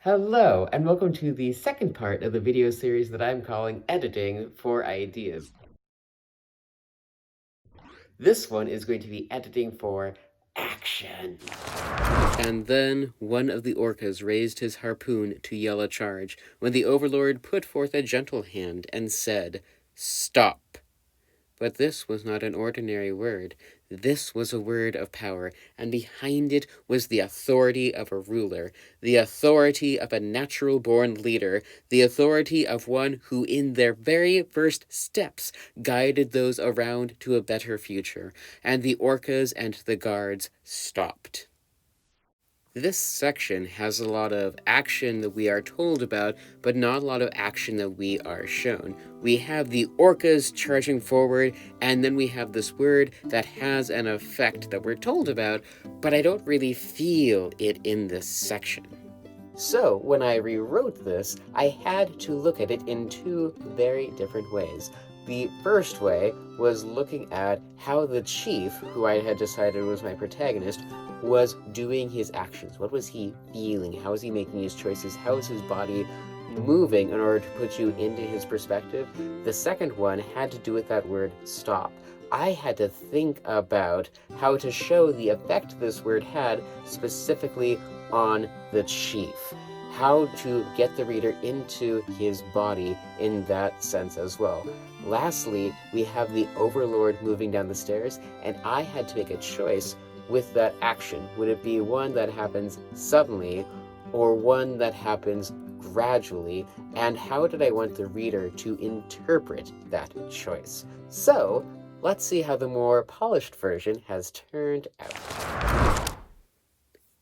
Hello, and welcome to the second part of the video series that I'm calling Editing for Ideas. This one is going to be editing for action. And then one of the orcas raised his harpoon to yell a charge, when the Overlord put forth a gentle hand and said, "Stop." But this was not an ordinary word. This was a word of power, and behind it was the authority of a ruler, the authority of a natural-born leader, the authority of one who in their very first steps guided those around to a better future, and the orcas and the guards stopped. This section has a lot of action that we are told about, but not a lot of action that we are shown. We have the orcas charging forward, and then we have this word that has an effect that we're told about, but I don't really feel it in this section. So, when I rewrote this, I had to look at it in two very different ways. The first way was looking at how the chief, who I had decided was my protagonist, was doing his actions. What was he feeling? How was he making his choices? How was his body moving in order to put you into his perspective? The second one had to do with that word stop. I had to think about how to show the effect this word had specifically on the chief. How to get the reader into his body in that sense as well. Lastly, we have the Overlord moving down the stairs, and I had to make a choice with that action. Would it be one that happens suddenly or one that happens gradually? And how did I want the reader to interpret that choice? So, let's see how the more polished version has turned out.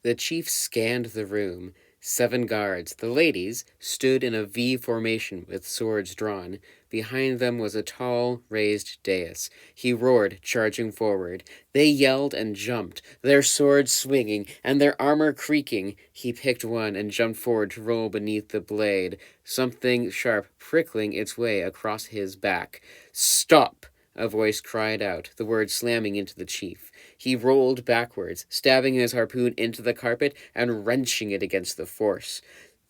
The chief scanned the room. 7 guards, the ladies, stood in a V formation with swords drawn. Behind them was a tall, raised dais. He roared, charging forward. They yelled and jumped, their swords swinging and their armor creaking. He picked one and jumped forward to roll beneath the blade, something sharp prickling its way across his back. "Stop!" a voice cried out, the word slamming into the chief. He rolled backwards, stabbing his harpoon into the carpet and wrenching it against the force.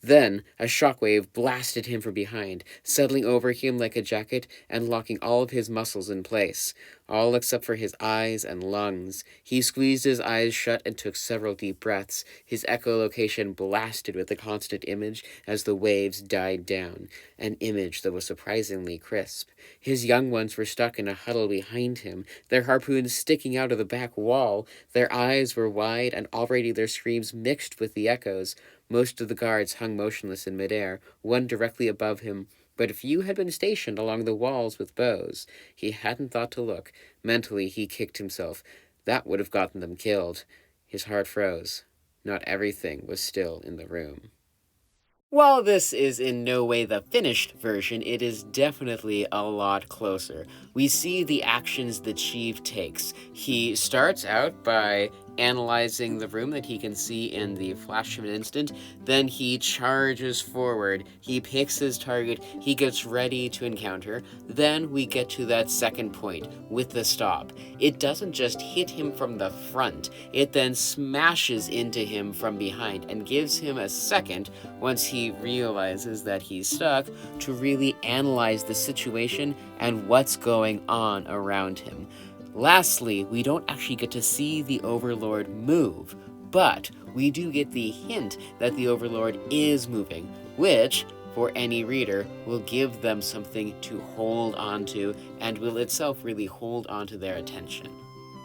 Then a shockwave blasted him from behind, settling over him like a jacket and locking all of his muscles in place, all except for his eyes and lungs. He squeezed his eyes shut and took several deep breaths, his echolocation blasted with the constant image as the waves died down, an image that was surprisingly crisp. His young ones were stuck in a huddle behind him, their harpoons sticking out of the back wall. Their eyes were wide, and already their screams mixed with the echoes. Most of the guards hung motionless in midair, one directly above him, but a few had been stationed along the walls with bows. He hadn't thought to look. Mentally, he kicked himself. That would have gotten them killed. His heart froze. Not everything was still in the room. While this is in no way the finished version, it is definitely a lot closer. We see the actions the chief takes. He starts out by analyzing the room that he can see in the flash of an instant. Then he charges forward. He picks his target. He gets ready to encounter. Then we get to that second point with the stop. It doesn't just hit him from the front. It then smashes into him from behind and gives him a second, once he realizes that he's stuck, to really analyze the situation and what's going on around him. Lastly, we don't actually get to see the Overlord move, but we do get the hint that the Overlord is moving, which, for any reader, will give them something to hold on to and will itself really hold on to their attention.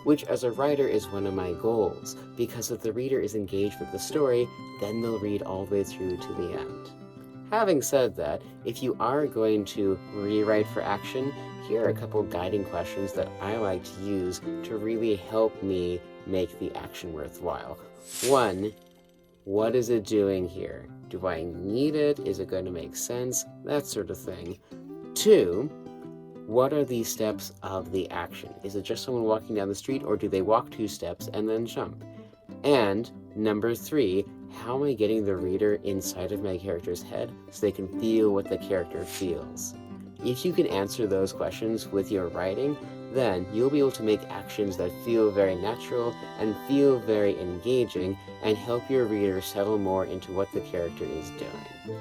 Which, as a writer, is one of my goals, because if the reader is engaged with the story, then they'll read all the way through to the end. Having said that, if you are going to rewrite for action, here are a couple guiding questions that I like to use to really help me make the action worthwhile. 1, what is it doing here? Do I need it? Is it going to make sense? That sort of thing. 2, what are the steps of the action? Is it just someone walking down the street, or do they walk 2 steps and then jump? And number 3, how am I getting the reader inside of my character's head so they can feel what the character feels? If you can answer those questions with your writing, then you'll be able to make actions that feel very natural and feel very engaging and help your reader settle more into what the character is doing.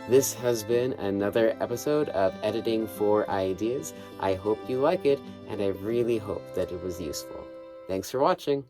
This has been another episode of Editing for Ideas. I hope you like it, and I really hope that it was useful. Thanks for watching.